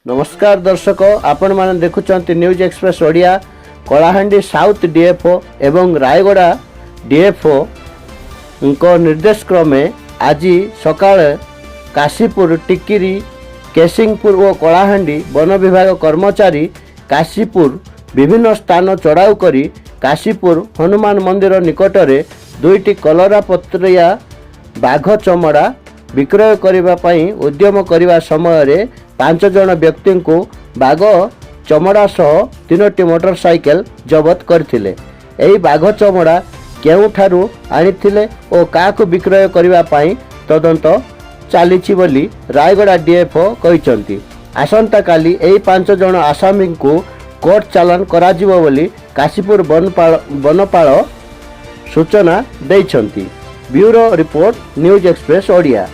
नमस्कार दर्शक आपण माने देखुचंती news express Odia. Kalahandi south DFO एवं रायगड़ा डीएफओ को निर्देश क्रमे आज सकाळ काशीपुर टिकिरी केसिंगपुर और कलाहांडी वन विभाग कर्मचारी काशीपुर विभिन्न स्थान चढ़ाऊ करी काशीपुर हनुमान मंदिर निकटरे दुईटी कलरा पत्रिया बाघ चमड़ा विक्रय करने उद्यम करने समय 5 जन व्यक्ति को बाघ चमड़ा सह 3टी मोटरसाइकेल जबत करथिले। एही बाघ चमड़ा केउठारु आनिथिले और काकु विक्रय करने तदंत चली बोली रायगड़ा डीएफओ कहिसंती। आसंता काली एही 5 जन आसामी को कोर्ट चालान कराजिबो बोली काशीपुर वनपाल सूचना दैछंती। Bureau report news express Odia.